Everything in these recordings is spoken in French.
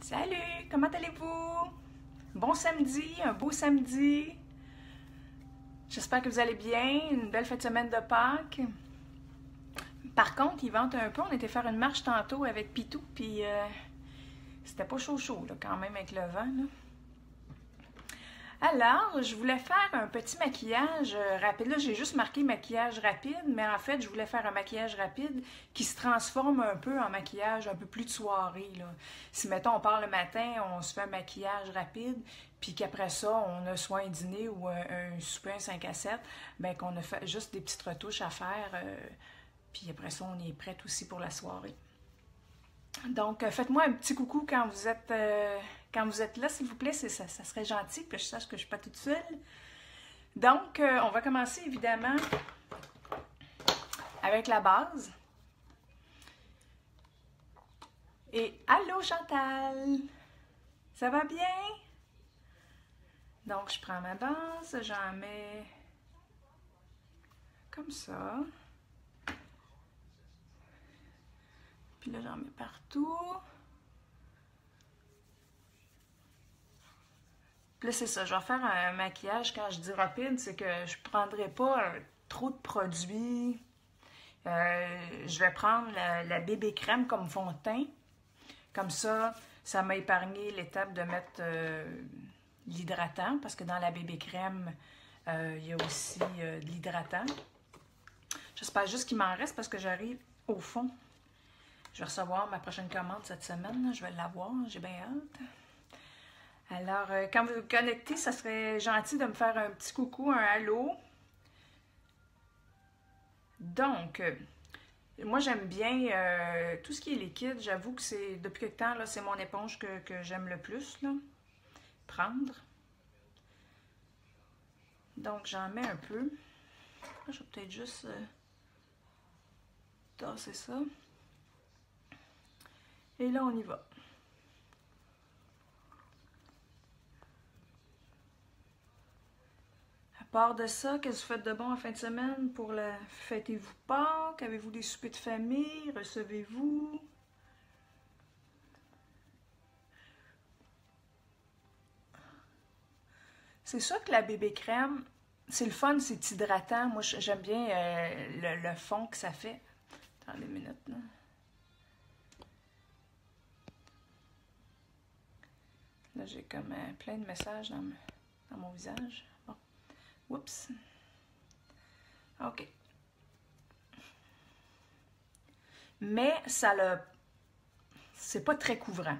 Salut, comment allez-vous? Bon samedi, un beau samedi. J'espère que vous allez bien, une belle fin de semaine de Pâques. Par contre, il vente un peu, on était faire une marche tantôt avec Pitou, puis c'était pas chaud là, quand même avec le vent. Là. Alors, je voulais faire un petit maquillage rapide. Là, j'ai juste marqué maquillage rapide, mais en fait, je voulais faire un maquillage rapide qui se transforme un peu en maquillage un peu plus de soirée. Là. Si, mettons, on part le matin, on se fait un maquillage rapide, puis qu'après ça, on a soit un dîner ou un souper, un 5 à 7, bien qu'on a fait juste des petites retouches à faire, puis après ça, on est prête aussi pour la soirée. Donc, faites-moi un petit coucou quand vous êtes là, s'il vous plaît, ça serait gentil, que je sache que je ne suis pas toute seule. Donc, on va commencer évidemment avec la base. Et allô Chantal, ça va bien? Donc, je prends ma base, j'en mets comme ça. Puis là, j'en mets partout. Puis là, c'est ça, je vais faire un maquillage. Quand je dis rapide, c'est que je ne prendrai pas trop de produits. Je vais prendre la bébé crème comme fond de teint. Comme ça m'a épargné l'étape de mettre l'hydratant, parce que dans la bébé crème, il y a aussi de l'hydratant. J'espère juste qu'il m'en reste parce que j'arrive au fond. Je vais recevoir ma prochaine commande cette semaine. Je vais l'avoir, j'ai bien hâte. Alors, quand vous vous connectez, ça serait gentil de me faire un petit coucou, un allô. Donc, moi j'aime bien tout ce qui est liquide. J'avoue que c'est depuis quelque temps, là, c'est mon éponge que j'aime le plus, là, prendre. Donc, j'en mets un peu. Je vais peut-être juste tasser ça. Et là, on y va. À part de ça, qu'est-ce que vous faites de bon en fin de semaine pour la fêtez-vous Pâques? Avez-vous des soupers de famille? Recevez-vous? C'est sûr que la bébé crème, c'est le fun, c'est hydratant. Moi, j'aime bien le fond que ça fait. Attendez une minute, là. Là, j'ai comme plein de messages dans mon visage. Bon. Oups. OK. Mais c'est pas très couvrant.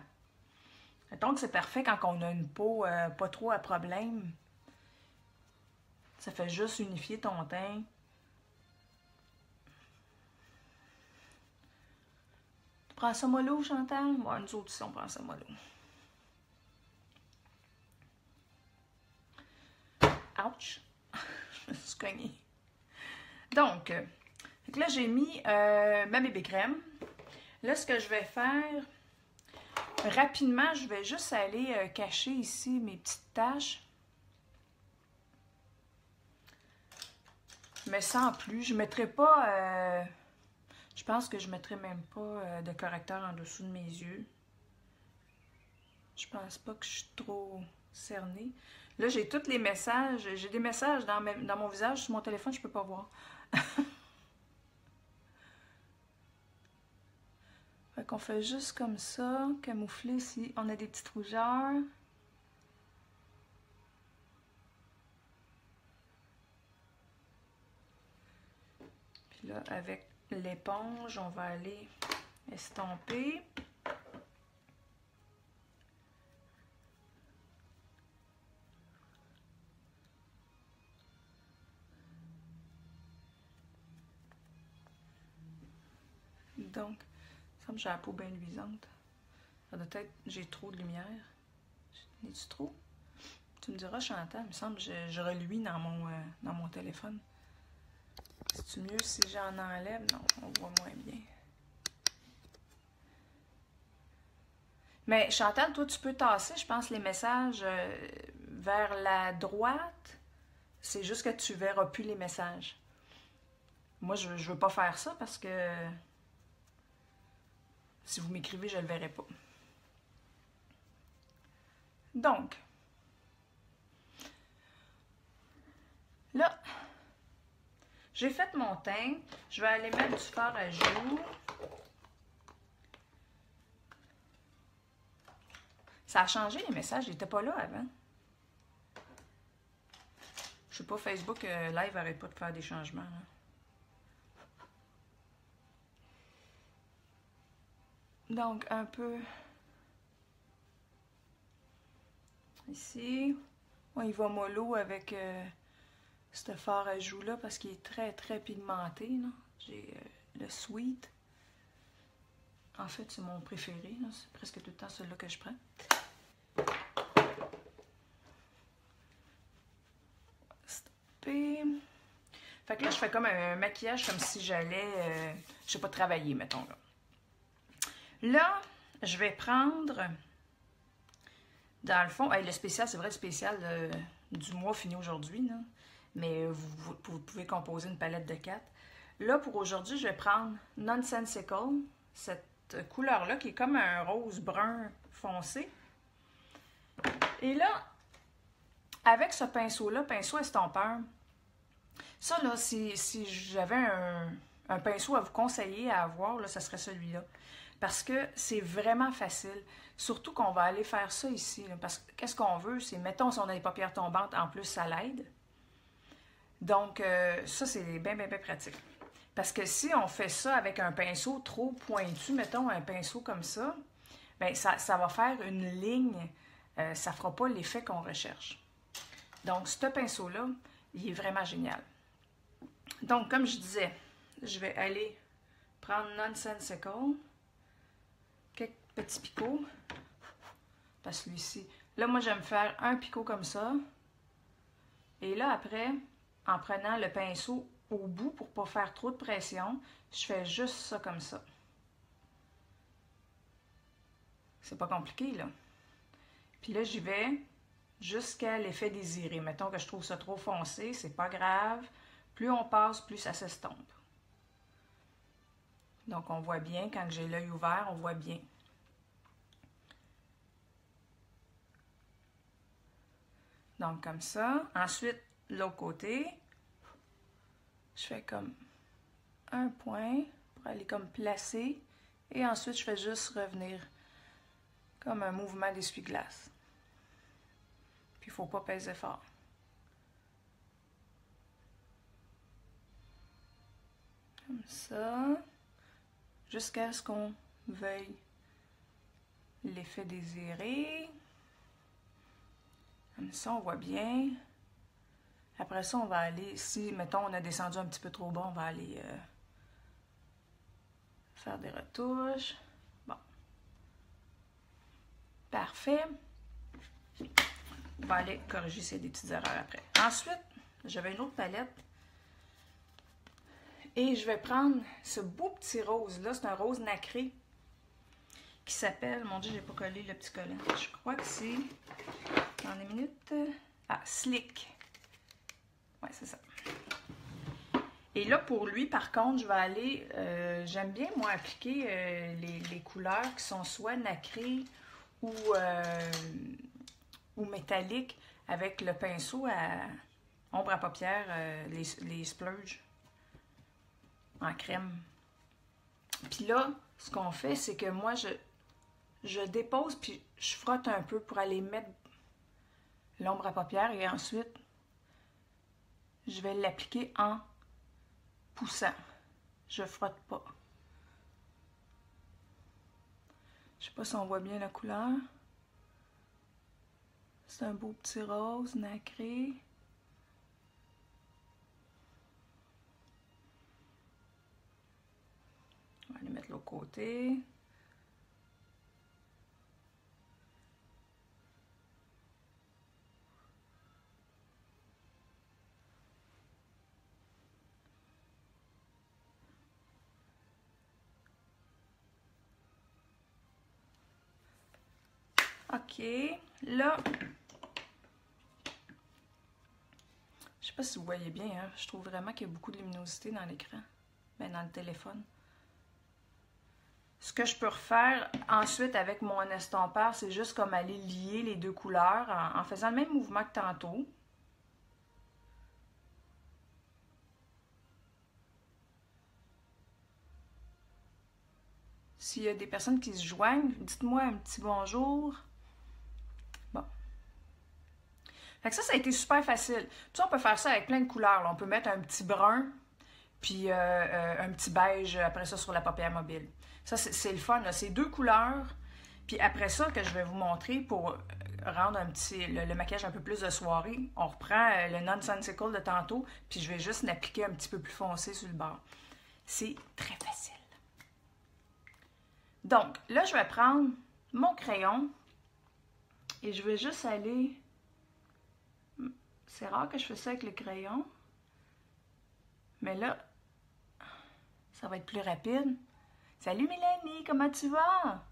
Donc, c'est parfait quand on a une peau pas trop à problème. Ça fait juste unifier ton teint. Tu prends ça mollo, Chantal? Ouais, nous autres aussi, on prend ça mollo. Ouch! Je me suis cognée. Donc, là, j'ai mis ma bébé crème. Là, ce que je vais faire, rapidement, je vais juste aller cacher ici mes petites taches. Mais sans plus. Je ne mettrai pas... je pense que je ne mettrai même pas de correcteur en dessous de mes yeux. Je pense pas que je suis trop cernée. Là, j'ai tous les messages. J'ai des messages dans mon visage. Sur mon téléphone, je ne peux pas voir. Fait qu'on fait juste comme ça, camoufler si on a des petites rougeurs. Puis là, avec l'éponge, on va aller estomper. Donc, ça semble que j'ai la peau bien luisante. Ça doit être, j'ai trop de lumière. N'es-tu trop? Tu me diras, Chantal, il me semble que je reluis dans mon téléphone. C'est-tu mieux si j'en enlève? Non, on voit moins bien. Mais Chantal, toi, tu peux tasser, je pense, les messages vers la droite. C'est juste que tu verras plus les messages. Moi, je veux pas faire ça parce que si vous m'écrivez, je le verrai pas. Donc, là, j'ai fait mon teint. Je vais aller mettre du fard à joues. Ça a changé les messages, ils n'étaient pas là avant. Je sais pas, Facebook Live n'arrête pas de faire des changements. Là. Donc, un peu ici. Moi, il va mollo avec ce fard à joues là parce qu'il est très, très pigmenté. J'ai le Sweet. En fait, c'est mon préféré. C'est presque tout le temps celui-là que je prends. Stopper. Fait que là, je fais comme un maquillage comme si j'allais, je sais pas, travailler, mettons là. Là, je vais prendre, dans le fond, le spécial, c'est vrai, le spécial du mois fini aujourd'hui, mais vous pouvez composer une palette de 4. Là, pour aujourd'hui, je vais prendre Nonsensical, cette couleur-là qui est comme un rose brun foncé. Et là, avec ce pinceau-là, pinceau estompeur, ça, là, si j'avais un pinceau à vous conseiller à avoir, là, ça serait celui-là. Parce que c'est vraiment facile. Surtout qu'on va aller faire ça ici. Là, parce que qu'est-ce qu'on veut? C'est, mettons, si on a des paupières tombantes, en plus, ça l'aide. Donc, ça, c'est bien, bien, bien pratique. Parce que si on fait ça avec un pinceau trop pointu, mettons un pinceau comme ça, bien, ça va faire une ligne. Ça ne fera pas l'effet qu'on recherche. Donc, ce pinceau-là, il est vraiment génial. Donc, comme je disais, je vais aller prendre Nonsensical. Quelques petits picots. Parce que celui-ci... Là, moi, j'aime faire un picot comme ça. Et là, après, en prenant le pinceau au bout pour ne pas faire trop de pression, je fais juste ça comme ça. C'est pas compliqué, là. Puis là, j'y vais jusqu'à l'effet désiré. Mettons que je trouve ça trop foncé, c'est pas grave. Plus on passe, plus ça s'estompe. Donc, on voit bien, quand j'ai l'œil ouvert, on voit bien. Donc, comme ça. Ensuite, l'autre côté, je fais comme un point pour aller comme placer. Et ensuite, je fais juste revenir comme un mouvement d'essuie-glace. Puis, il ne faut pas peser fort. Comme ça. Jusqu'à ce qu'on veuille l'effet désiré. Comme ça, on voit bien. Après ça, on va aller, si, mettons, on a descendu un petit peu trop bas, on va aller faire des retouches. Bon. Parfait. On va aller corriger ces petites erreurs après. Ensuite, j'avais une autre palette. Et je vais prendre ce beau petit rose-là. C'est un rose nacré qui s'appelle... Mon Dieu, j'ai pas collé le petit collant. Je crois que c'est... Dans les minutes... Ah, Slick. Ouais, c'est ça. Et là, pour lui, par contre, je vais aller... j'aime bien, moi, appliquer les couleurs qui sont soit nacrées ou métalliques avec le pinceau à ombre à paupières, les splurges. En crème. Puis là, ce qu'on fait, c'est que moi, je dépose puis je frotte un peu pour aller mettre l'ombre à paupières et ensuite, je vais l'appliquer en poussant. Je frotte pas. Je sais pas si on voit bien la couleur. C'est un beau petit rose nacré. On va aller mettre l'autre côté. OK. Là, je sais pas si vous voyez bien, hein? Je trouve vraiment qu'il y a beaucoup de luminosité dans l'écran. Ben, dans le téléphone. Ce que je peux refaire ensuite avec mon estompeur, c'est juste comme aller lier les deux couleurs en faisant le même mouvement que tantôt. S'il y a des personnes qui se joignent, dites-moi un petit bonjour. Bon. Fait que ça a été super facile. Puis on peut faire ça avec plein de couleurs. Là. On peut mettre un petit brun, puis un petit beige après ça sur la paupière mobile. Ça, c'est le fun. C'est deux couleurs. Puis après ça, que je vais vous montrer pour rendre le maquillage un peu plus de soirée, on reprend le Nonsensical de tantôt, puis je vais juste l'appliquer un petit peu plus foncé sur le bord. C'est très facile. Donc, là, je vais prendre mon crayon et je vais juste aller... C'est rare que je fais ça avec le crayon, mais là, ça va être plus rapide. Salut Mélanie, comment tu vas?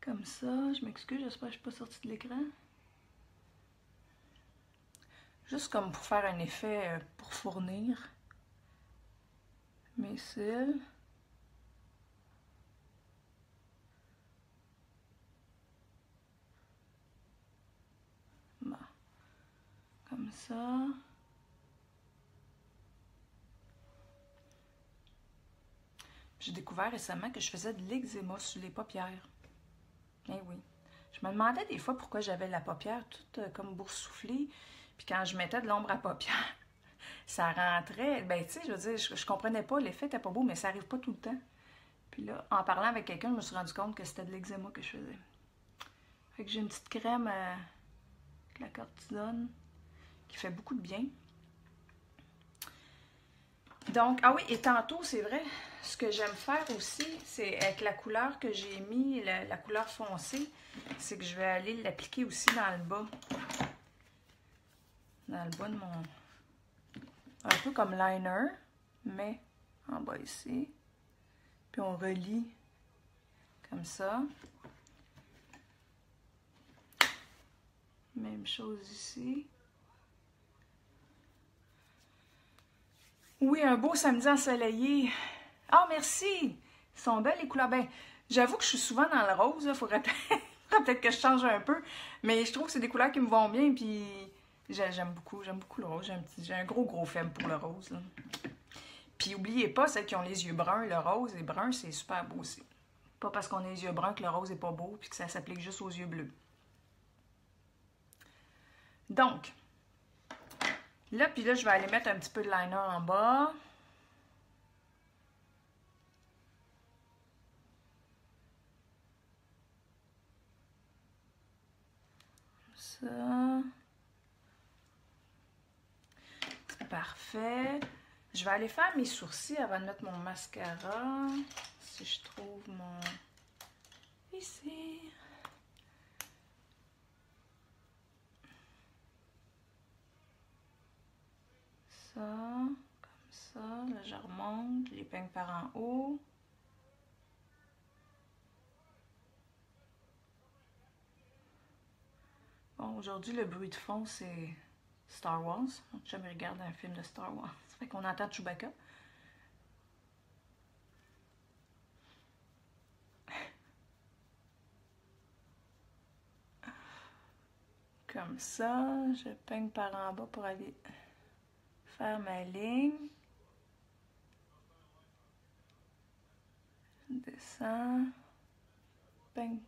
Comme ça, je m'excuse, j'espère que je ne suis pas sortie de l'écran. Juste comme pour faire un effet pour fournir mes cils. Bon. Comme ça. J'ai découvert récemment que je faisais de l'eczéma sur les paupières. Eh oui. Je me demandais des fois pourquoi j'avais la paupière toute comme boursouflée. Puis quand je mettais de l'ombre à paupières, ça rentrait. Ben, tu sais, je veux dire, je comprenais pas, l'effet était pas beau, mais ça arrive pas tout le temps. Puis là, en parlant avec quelqu'un, je me suis rendu compte que c'était de l'eczéma que je faisais. Fait que j'ai une petite crème avec la cortisone qui fait beaucoup de bien. Donc, ah oui, et tantôt, c'est vrai, ce que j'aime faire aussi, c'est avec la couleur que j'ai mis, la couleur foncée, c'est que je vais aller l'appliquer aussi dans le bas. Dans le bas de mon... Un peu comme liner, mais en bas ici. Puis on relie comme ça. Même chose ici. Oui, un beau samedi ensoleillé. Ah, merci! Ils sont belles les couleurs. Ben, j'avoue que je suis souvent dans le rose. Il faudrait peut-être que je change un peu. Mais je trouve que c'est des couleurs qui me vont bien. Puis j'aime beaucoup le rose. J'ai un gros faible pour le rose. Là. Puis n'oubliez pas, celles qui ont les yeux bruns, le rose et brun, c'est super beau aussi. Pas parce qu'on a les yeux bruns que le rose n'est pas beau puis que ça s'applique juste aux yeux bleus. Donc, là, puis là, je vais aller mettre un petit peu de liner en bas. Ça. C'est parfait. Je vais aller faire mes sourcils avant de mettre mon mascara. Si je trouve mon... Ici. Ça, comme ça. Là, je remonte, je les peigne par en haut. Bon, aujourd'hui, le bruit de fond, c'est Star Wars. Je jamais regardé un film de Star Wars. Ça fait qu'on entend Chewbacca. Comme ça, je peigne par en bas pour aller faire ma ligne. Je descends. Peigne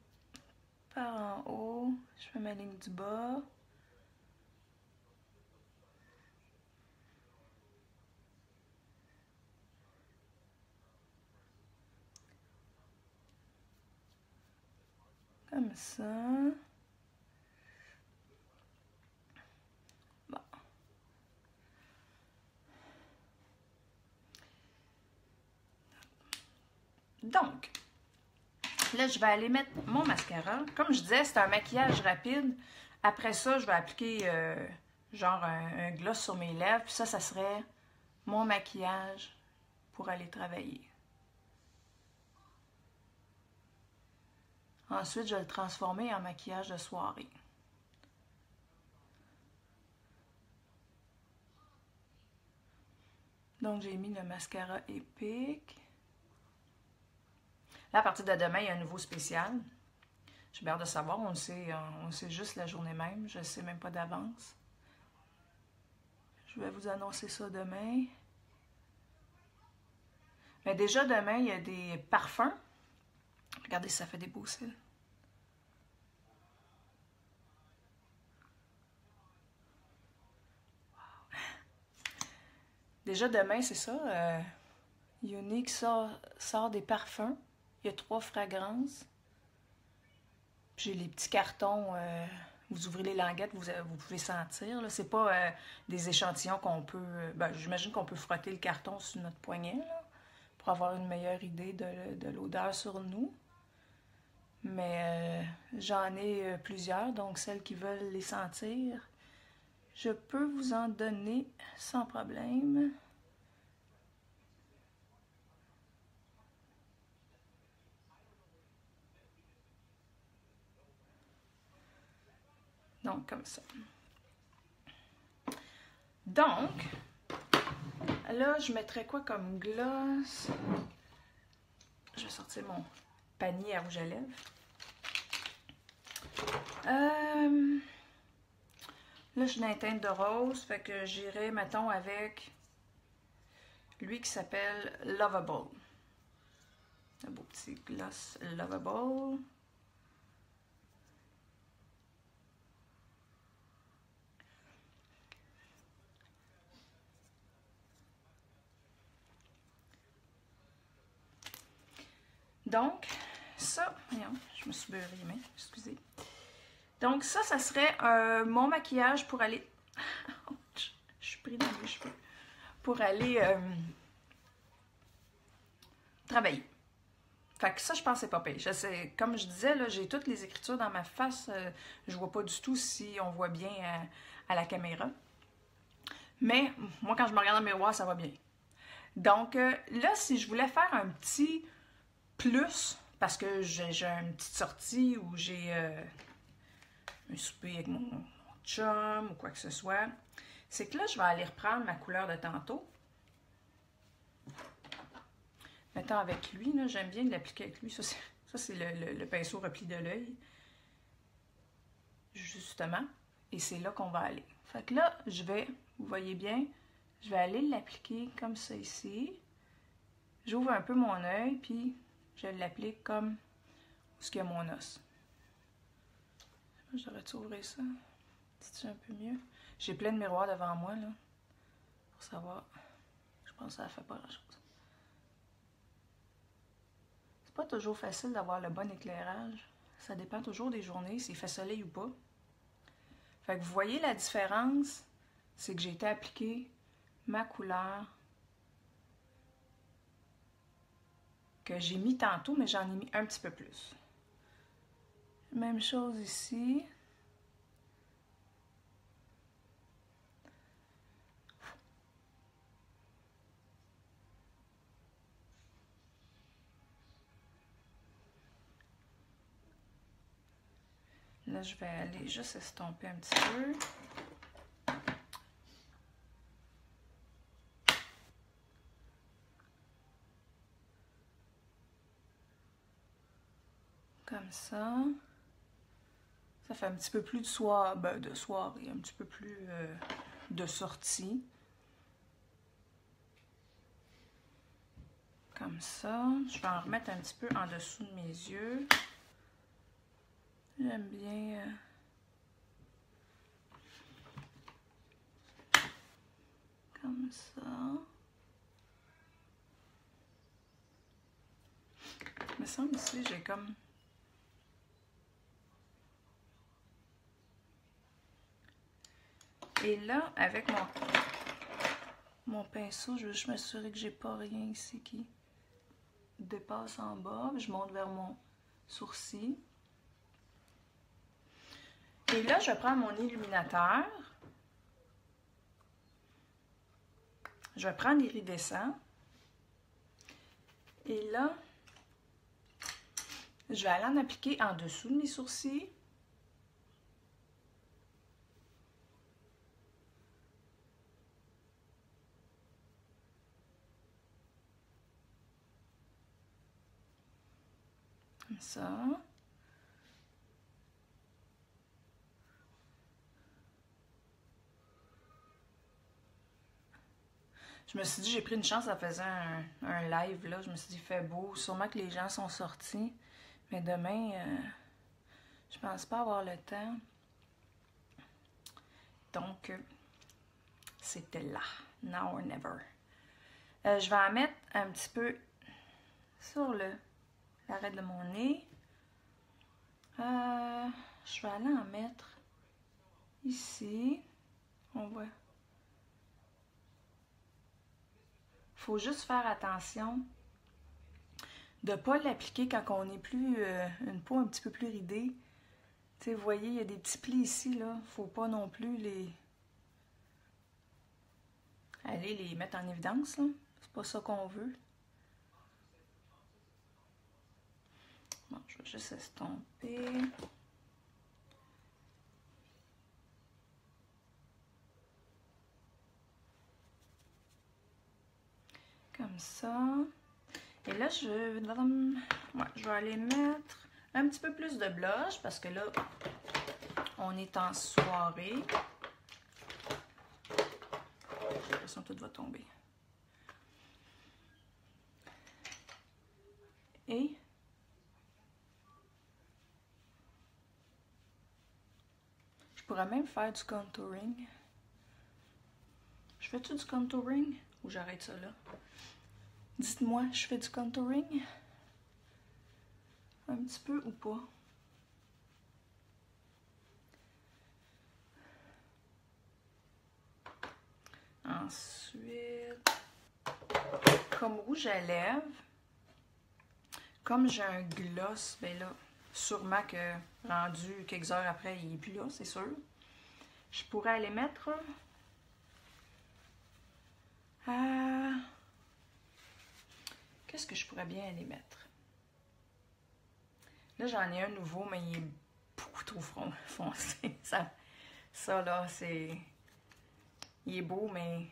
par en haut. Je fais ma ligne du bas. Comme ça. Bon. Donc, là, je vais aller mettre mon mascara. Comme je disais, c'est un maquillage rapide. Après ça, je vais appliquer genre un gloss sur mes lèvres. Puis ça serait mon maquillage pour aller travailler. Ensuite, je vais le transformer en maquillage de soirée. Donc, j'ai mis le mascara Epic. Là, à partir de demain, il y a un nouveau spécial. J'ai hâte de savoir. On le sait juste la journée même. Je ne sais même pas d'avance. Je vais vous annoncer ça demain. Mais déjà, demain, il y a des parfums. Regardez, ça fait des beaux cils. Déjà demain, c'est ça. Unique sort des parfums. Il y a 3 fragrances. J'ai les petits cartons. Vous ouvrez les languettes, vous pouvez sentir. C'est pas des échantillons qu'on peut... j'imagine qu'on peut frotter le carton sur notre poignet là, pour avoir une meilleure idée de l'odeur sur nous. Mais j'en ai plusieurs, donc celles qui veulent les sentir, je peux vous en donner sans problème. Donc, comme ça. Donc, là, je mettrais quoi comme gloss? Je vais sortir mon panier à rouge à lèvres. Là, je suis dans une teinte de rose, fait que j'irai, mettons, avec lui qui s'appelle Lovable. Un beau petit gloss Lovable. Donc, ça, voyons, je me suis beurré les mains, excusez. Donc, ça serait mon maquillage pour aller... je suis pris dans les cheveux. Pour aller travailler. Fait que ça, je pense que c'est pas pire. Comme je disais, là, j'ai toutes les écritures dans ma face. Je vois pas du tout si on voit bien à la caméra. Mais moi, quand je me regarde dans le miroir, ça va bien. Donc, là, si je voulais faire un petit plus, parce que j'ai une petite sortie où j'ai un souper avec mon chum ou quoi que ce soit, c'est que là, je vais aller reprendre ma couleur de tantôt. Mettons avec lui, j'aime bien l'appliquer avec lui. Ça, c'est le pinceau repli de l'œil. Justement. Et c'est là qu'on va aller. Fait que là, vous voyez bien, je vais aller l'appliquer comme ça ici. J'ouvre un peu mon œil, puis je l'applique comme où il y a mon os. J'aurais-tu ouvrir ça? C'est-tu un peu mieux? J'ai plein de miroirs devant moi, là, pour savoir. Je pense que ça ne fait pas grand-chose. C'est pas toujours facile d'avoir le bon éclairage. Ça dépend toujours des journées, s'il fait soleil ou pas. Fait que vous voyez la différence, c'est que j'ai été appliquer ma couleur que j'ai mis tantôt, mais j'en ai mis un petit peu plus. Même chose ici. Là, je vais aller juste estomper un petit peu. Comme ça. Ça fait un petit peu plus de soirée, un petit peu plus de sortie. Comme ça. Je vais en remettre un petit peu en dessous de mes yeux. J'aime bien... comme ça. Il me semble ici, j'ai comme... Et là, avec mon pinceau, je veux juste m'assurer que j'ai pas rien ici qui dépasse en bas. Je monte vers mon sourcil. Et là, je prends mon illuminateur. Je vais prendre l'iridescent. Et là, je vais aller en appliquer en dessous de mes sourcils. Comme ça. Je me suis dit, j'ai pris une chance, ça faisait un live, là. Je me suis dit, il fait beau. Sûrement que les gens sont sortis. Mais demain, je pense pas avoir le temps. Donc, c'était là. Now or never. Je vais en mettre un petit peu sur l'arête de mon nez. Je vais aller en mettre ici. On voit. Faut juste faire attention de ne pas l'appliquer quand on est plus une peau un petit peu plus ridée. Tu sais, vous voyez, il y a des petits plis ici, là. Faut pas non plus aller les mettre en évidence, là. C'est pas ça qu'on veut. Bon, je vais juste estomper. Comme ça. Et là, je vais aller mettre un petit peu plus de blush parce que là, on est en soirée. J'ai l'impression que tout va tomber. Et je pourrais même faire du contouring. Je fais-tu du contouring ou j'arrête ça là? Dites-moi, je fais du contouring? Un petit peu ou pas? Ensuite, comme rouge à lèvres, comme j'ai un gloss, ben là, sûrement que rendu quelques heures après, il n'est plus là, c'est sûr. Je pourrais aller mettre qu'est-ce que je pourrais bien aller mettre? Là, j'en ai un nouveau, mais il est beaucoup trop foncé. Ça là, c'est... Il est beau, mais...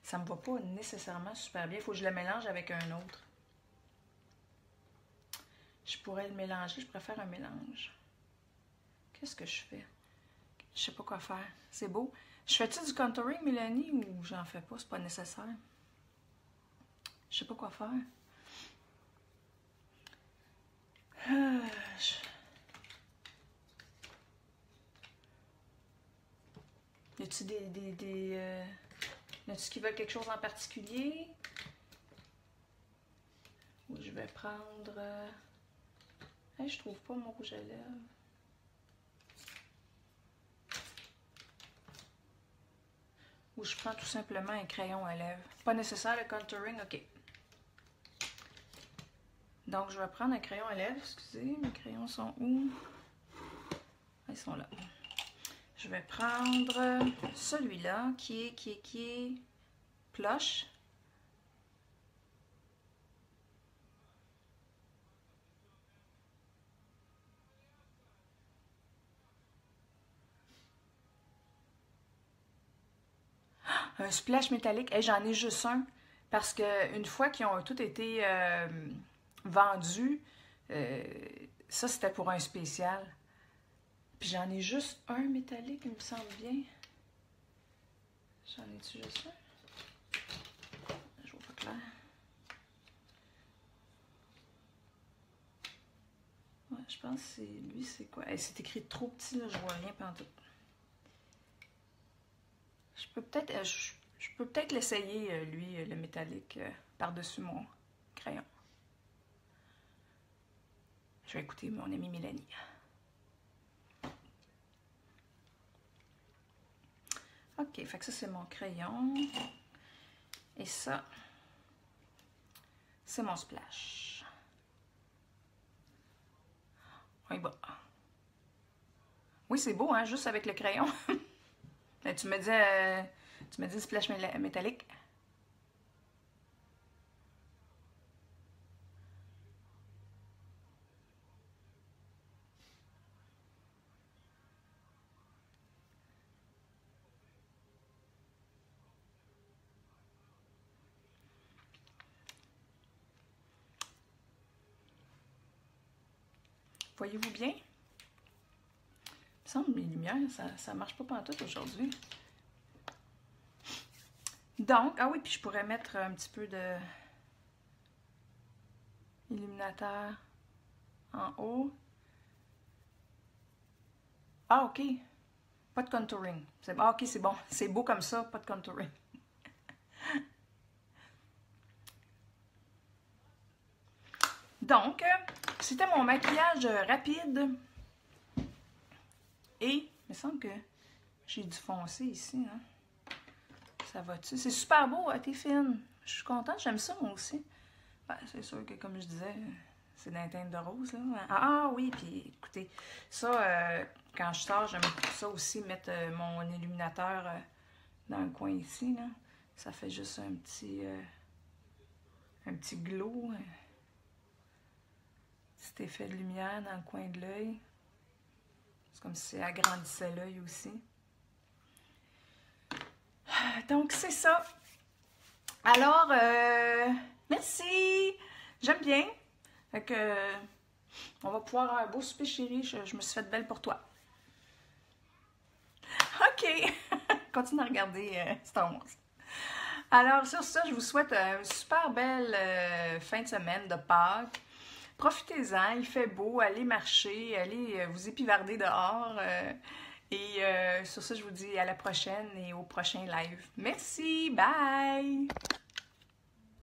Ça me va pas nécessairement super bien. Il faut que je le mélange avec un autre. Je pourrais le mélanger. Je préfère un mélange. Qu'est-ce que je fais? Je sais pas quoi faire. C'est beau. Je fais-tu du contouring, Mélanie, ou j'en fais pas? C'est pas nécessaire. Je sais pas quoi faire. Y a-tu y a-tu qui veulent quelque chose en particulier? Ou je vais prendre... Hey, je trouve pas mon rouge à lèvres. Ou je prends tout simplement un crayon à lèvres. Pas nécessaire le contouring, ok. Donc, je vais prendre un crayon à lèvres. Excusez, mes crayons sont où? Ils sont là. Je vais prendre celui-là qui est Plush. Un splash métallique. Hey, j'en ai juste un. Parce que une fois qu'ils ont tous été vendus, ça c'était pour un spécial. Puis j'en ai juste un métallique, il me semble bien. J'en ai-tu juste un? Je vois pas clair. Ouais, je pense que c'est lui, c'est quoi? Hey, c'est écrit trop petit, là, je vois rien pendant tout. Je peux peut-être l'essayer, lui, le métallique, par-dessus mon crayon. Je vais écouter mon amie Mélanie. Ok, fait que ça, c'est mon crayon. Et ça, c'est mon splash. Oui, bon. Oui, c'est beau, hein, juste avec le crayon. Tu me dis splash métallique. Voyez-vous bien? Il me semble que mes lumières, ça marche pas pantoute aujourd'hui. Donc, ah oui, puis je pourrais mettre un petit peu de illuminateur en haut. Ah, ok. Pas de contouring. Ah, ok, c'est bon. C'est beau comme ça, pas de contouring. Donc, c'était mon maquillage rapide. Et, il me semble que j'ai du foncé ici. Hein? Ça va-tu? C'est super beau, t'es fine. Je suis contente, j'aime ça moi aussi. Ben, c'est sûr que, comme je disais, c'est dans les teintes de rose. Là. Ah oui, puis écoutez, ça, quand je sors, j'aime ça aussi, mettre mon illuminateur dans le coin ici. Là. Ça fait juste un petit glow. Petit effet de lumière dans le coin de l'œil. C'est comme si ça agrandissait l'œil aussi. Donc, c'est ça. Alors, merci. J'aime bien. Fait que, on va pouvoir avoir un beau souper, chérie. Je me suis faite belle pour toi. OK. Continue à regarder Star Wars. Alors, sur ça, je vous souhaite une super belle fin de semaine de Pâques. Profitez-en, il fait beau, allez marcher, allez vous épivarder dehors. Et sur ça, je vous dis à la prochaine et au prochain live. Merci, bye!